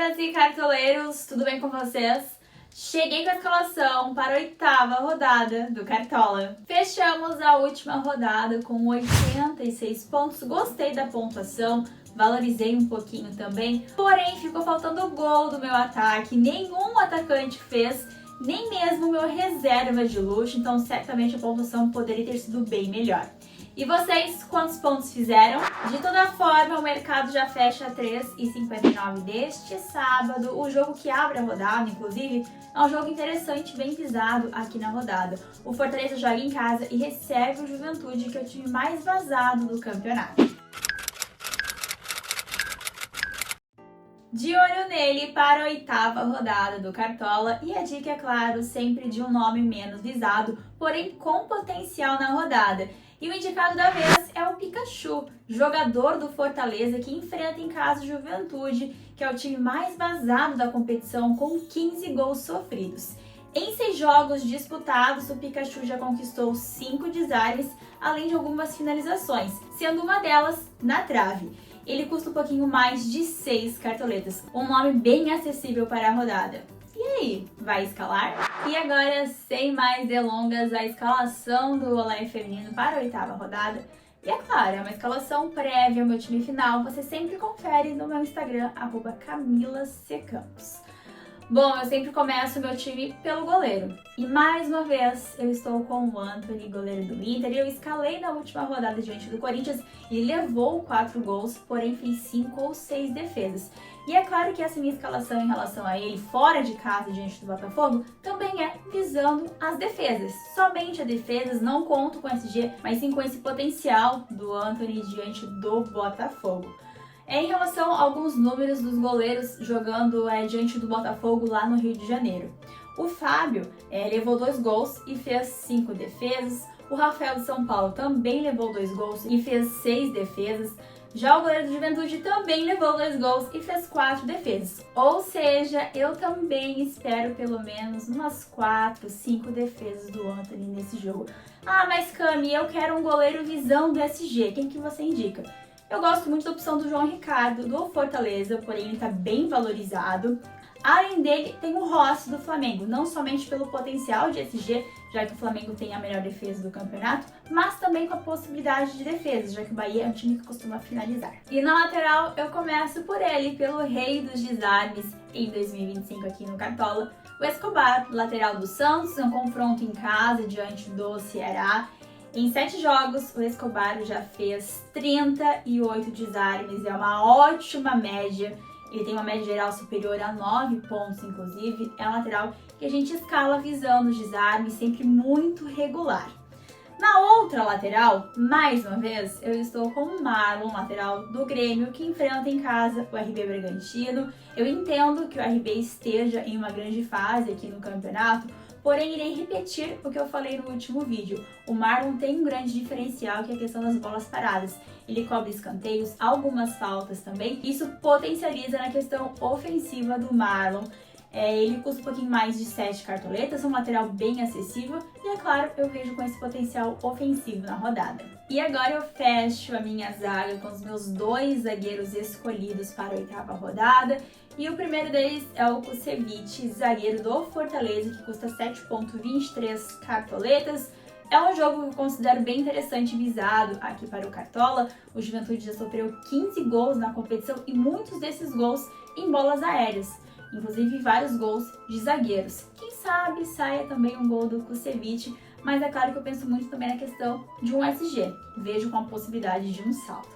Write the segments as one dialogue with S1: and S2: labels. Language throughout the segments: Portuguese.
S1: Cartoleiras e cartoleiros, tudo bem com vocês? Cheguei com a escalação para a 8ª rodada do Cartola. Fechamos a última rodada com 86 pontos, gostei da pontuação, valorizei um pouquinho também, porém ficou faltando o gol do meu ataque, nenhum atacante fez, nem mesmo meu reserva de luxo, então certamente a pontuação poderia ter sido bem melhor. E vocês, quantos pontos fizeram? De toda forma, o mercado já fecha a 3,59 deste sábado. O jogo que abre a rodada, inclusive, é um jogo interessante, bem visado aqui na rodada. O Fortaleza joga em casa e recebe o Juventude, que é o time mais vazado do campeonato. De olho nele para a 8ª rodada do Cartola, e a dica é claro, sempre de um nome menos visado, porém com potencial na rodada. E o indicado da vez é o Pikachu, jogador do Fortaleza que enfrenta em casa o Juventude, que é o time mais vazado da competição com 15 gols sofridos. Em 6 jogos disputados, o Pikachu já conquistou 5 desarmes, além de algumas finalizações, sendo uma delas na trave. Ele custa um pouquinho mais de 6 cartoletas, um nome bem acessível para a rodada. E aí, vai escalar? E agora, sem mais delongas, a escalação do Olé Feminino para a 8ª rodada. E é claro, é uma escalação prévia ao meu time final, você sempre confere no meu Instagram, @CamilaCCampos. Bom, eu sempre começo o meu time pelo goleiro. E mais uma vez, eu estou com o Antony, goleiro do Inter, e eu escalei na última rodada diante do Corinthians e levou 4 gols, porém fez 5 ou 6 defesas. E é claro que essa minha escalação em relação a ele, fora de casa, diante do Botafogo, também é visando as defesas. Somente as defesas, não conto com o SG, mas sim com esse potencial do Antony diante do Botafogo. Em relação a alguns números dos goleiros jogando diante do Botafogo lá no Rio de Janeiro. O Fábio levou 2 gols e fez 5 defesas. O Rafael de São Paulo também levou 2 gols e fez 6 defesas. Já o goleiro do Juventude também levou 2 gols e fez 4 defesas. Ou seja, eu também espero pelo menos umas 4, 5 defesas do Antony nesse jogo. Ah, mas Cami, eu quero um goleiro visão do SG. Quem que você indica? Eu gosto muito da opção do João Ricardo, do Fortaleza, porém ele está bem valorizado. Além dele, tem o Rossi do Flamengo, não somente pelo potencial de SG, já que o Flamengo tem a melhor defesa do campeonato, mas também com a possibilidade de defesa, já que o Bahia é um time que costuma finalizar. E na lateral, eu começo por ele, pelo rei dos desarmes em 2025 aqui no Cartola, o Escobar, lateral do Santos, um confronto em casa diante do Ceará. Em 7 jogos, o Escobar já fez 38 desarmes, é uma ótima média. Ele tem uma média geral superior a 9 pontos, inclusive. É um lateral que a gente escala visando os desarmes, sempre muito regular. Na outra lateral, mais uma vez, eu estou com o Marlon, lateral do Grêmio, que enfrenta em casa o RB Bragantino. Eu entendo que o RB esteja em uma grande fase aqui no campeonato, porém irei repetir o que eu falei no último vídeo. O Marlon tem um grande diferencial, que é a questão das bolas paradas. Ele cobre escanteios, algumas faltas também. Isso potencializa na questão ofensiva do Marlon. Ele custa um pouquinho mais de 7 cartoletas, um lateral bem acessível e, é claro, eu vejo com esse potencial ofensivo na rodada. E agora eu fecho a minha zaga com os meus 2 zagueiros escolhidos para a 8ª rodada. E o primeiro deles é o Kusevich, zagueiro do Fortaleza, que custa 7,23 cartoletas. É um jogo que eu considero bem interessante e visado aqui para o Cartola. O Juventude já sofreu 15 gols na competição e muitos desses gols em bolas aéreas. Inclusive vários gols de zagueiros. Quem sabe saia também um gol do Kusevich, mas é claro que eu penso muito também na questão de um SG. Vejo com a possibilidade de um salto.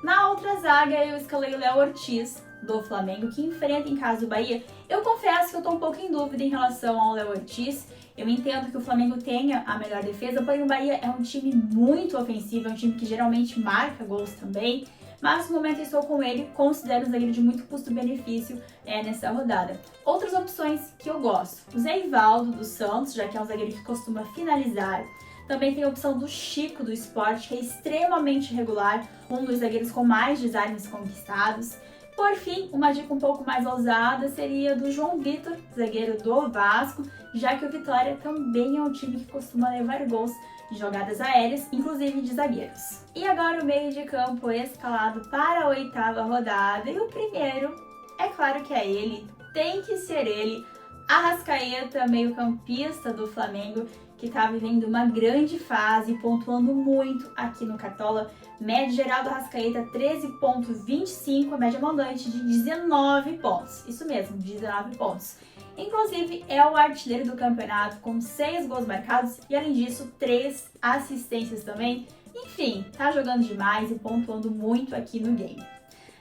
S1: Na outra zaga eu escalei o Léo Ortiz, do Flamengo, que enfrenta em casa o Bahia. Eu confesso que eu tô um pouco em dúvida em relação ao Léo Ortiz. Eu entendo que o Flamengo tenha a melhor defesa, porém o Bahia é um time muito ofensivo, é um time que geralmente marca gols também. Mas no momento eu estou com ele, considero um zagueiro de muito custo-benefício nessa rodada. Outras opções que eu gosto. O Zé Ivaldo do Santos, já que é um zagueiro que costuma finalizar. Também tem a opção do Chico do Sport, que é extremamente regular, um dos zagueiros com mais desarmes conquistados. Por fim, uma dica um pouco mais ousada seria do João Vitor, zagueiro do Vasco, já que o Vitória também é um time que costuma levar gols de jogadas aéreas, inclusive de zagueiros. E agora o meio de campo escalado para a 8ª rodada, e o primeiro É claro que é ele, tem que ser ele, Arrascaeta, meio-campista do Flamengo, que está vivendo uma grande fase, pontuando muito aqui no Cartola. Média geral do Arrascaeta 13,25, a média mandante de 19 pontos. Isso mesmo, 19 pontos. Inclusive, é o artilheiro do campeonato com 6 gols marcados e, além disso, 3 assistências também. Enfim, tá jogando demais e pontuando muito aqui no game.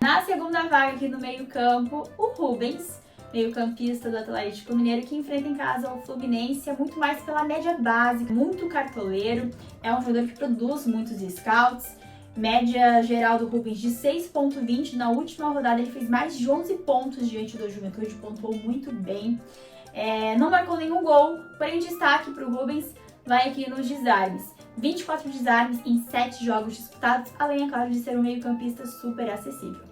S1: Na segunda vaga aqui no meio-campo, o Rubens, meio-campista do Atlético Mineiro, que enfrenta em casa o Fluminense, é muito mais pela média básica, muito cartoleiro, é um jogador que produz muitos scouts. Média geral do Rubens de 6,20. Na última rodada ele fez mais de 11 pontos diante do Juventude, pontuou muito bem. Não marcou nenhum gol, porém destaque para o Rubens vai aqui nos desarmes. 24 desarmes em 7 jogos disputados, além, é claro, de ser um meio-campista super acessível.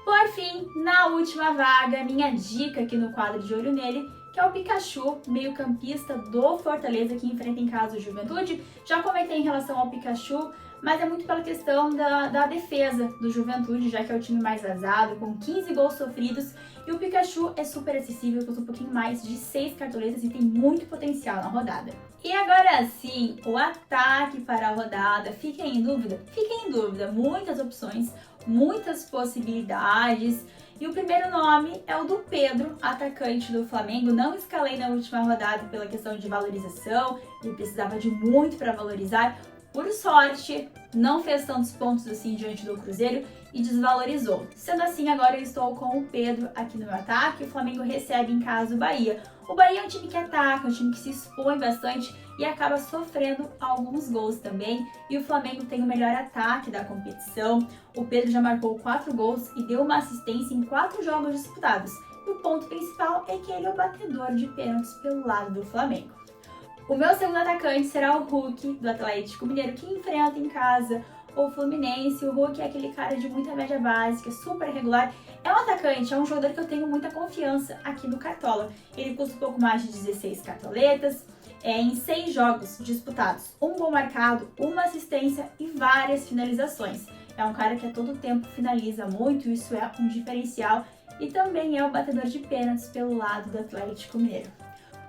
S1: Por fim, na última vaga, minha dica aqui no quadro de olho nele, que é o Pikachu, meio-campista do Fortaleza, que enfrenta em casa o Juventude. Já comentei em relação ao Pikachu, mas é muito pela questão da defesa do Juventude, já que é o time mais vazado, com 15 gols sofridos, e o Pikachu é super acessível, custa um pouquinho mais de 6 cartoletas e tem muito potencial na rodada. E agora sim, o ataque para a rodada. Fiquem em dúvida? Fiquem em dúvida, muitas opções, muitas possibilidades. E o primeiro nome é o do Pedro, atacante do Flamengo. Não escalei na última rodada pela questão de valorização, ele precisava de muito para valorizar. Por sorte, não fez tantos pontos assim diante do Cruzeiro e desvalorizou. Sendo assim, agora eu estou com o Pedro aqui no meu ataque. O Flamengo recebe em casa o Bahia. O Bahia é um time que ataca, um time que se expõe bastante e acaba sofrendo alguns gols também. E o Flamengo tem o melhor ataque da competição. O Pedro já marcou 4 gols e deu uma assistência em 4 jogos disputados. E o ponto principal é que ele é o batedor de pênaltis pelo lado do Flamengo. O meu segundo atacante será o Hulk, do Atlético Mineiro, que enfrenta em casa o Fluminense. O Hulk é aquele cara de muita média básica, super regular. É um atacante, é um jogador que eu tenho muita confiança aqui no Cartola. Ele custa um pouco mais de 16 cartoletas, em 6 jogos disputados. 1 gol marcado, 1 assistência e várias finalizações. É um cara que a todo tempo finaliza muito, isso é um diferencial. E também é o batedor de pênaltis pelo lado do Atlético Mineiro.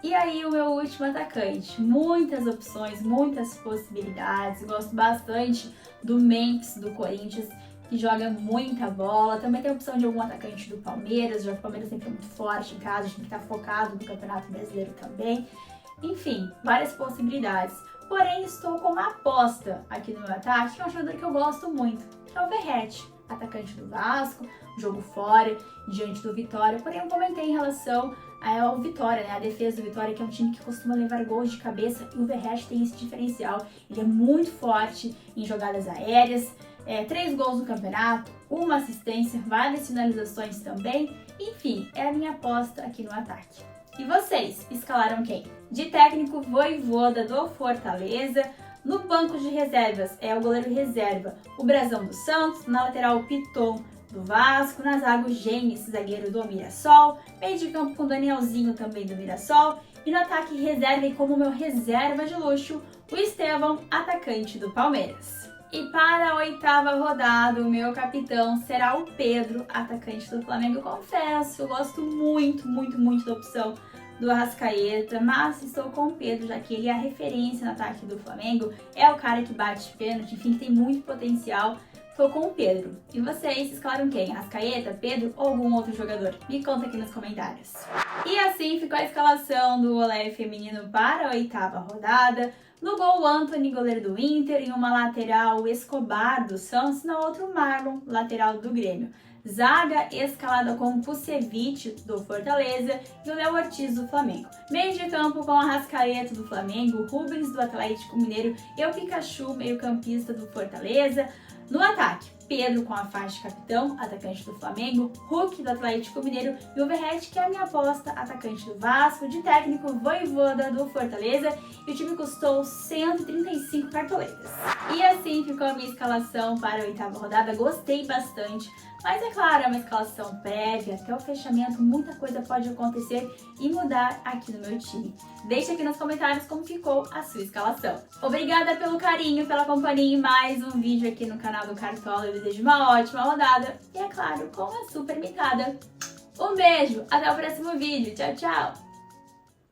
S1: E aí o meu último atacante, muitas opções, muitas possibilidades, gosto bastante do Memphis, do Corinthians, que joga muita bola, também tem a opção de algum atacante do Palmeiras, já que o Palmeiras sempre é muito forte em casa, a gente está focado no Campeonato Brasileiro também, enfim, várias possibilidades. Porém, estou com uma aposta aqui no meu ataque, que é um jogador que eu gosto muito, que é o Verratti, atacante do Vasco, jogo fora, diante do Vitória, porém eu comentei em relação ao Vitória, né? A defesa do Vitória, que é um time que costuma levar gols de cabeça, e o Verratti tem esse diferencial, ele é muito forte em jogadas aéreas, 3 gols no campeonato, 1 assistência, várias finalizações também, enfim, é a minha aposta aqui no ataque. E vocês, escalaram quem? De técnico, Vojvoda do Fortaleza. No banco de reservas é o goleiro reserva, o Brasão do Santos. Na lateral, o Piton do Vasco. Na zaga, o Genis, zagueiro do Mirassol. Meio de campo com o Danielzinho, também do Mirassol. E no ataque, reserva e como meu reserva de luxo, o Estevão, atacante do Palmeiras. E para a 8ª rodada, o meu capitão será o Pedro, atacante do Flamengo. Eu confesso, eu gosto muito, muito, muito da opção do Arrascaeta, mas estou com o Pedro, já que ele é a referência no ataque do Flamengo, é o cara que bate pênalti, enfim, que tem muito potencial. Estou com o Pedro. E vocês escalaram quem? Arrascaeta, Pedro ou algum outro jogador? Me conta aqui nos comentários. E assim ficou a escalação do Olé feminino para a 8ª rodada. No gol, o Antony, goleiro do Inter. Em uma lateral, o Escobar do Santos. Na outra, o Marlon, lateral do Grêmio. Zaga escalada com o Kusevich do Fortaleza e o Léo Ortiz do Flamengo. Meio de campo com a Arrascaeta do Flamengo, Rubens do Atlético Mineiro e o Pikachu, meio-campista do Fortaleza. No ataque, Pedro com a faixa de capitão, atacante do Flamengo, Hulk do Atlético Mineiro e o Verratti, que é a minha aposta, atacante do Vasco. De técnico, Vojvoda do Fortaleza, e o time custou 135 cartoletas. E assim ficou a minha escalação para a 8ª rodada, gostei bastante. Mas é claro, é uma escalação prévia, até o fechamento muita coisa pode acontecer e mudar aqui no meu time. Deixe aqui nos comentários como ficou a sua escalação. Obrigada pelo carinho, pela companhia em mais um vídeo aqui no canal do Cartola. Eu desejo uma ótima rodada e, é claro, com a super micada. Um beijo, até o próximo vídeo. Tchau, tchau!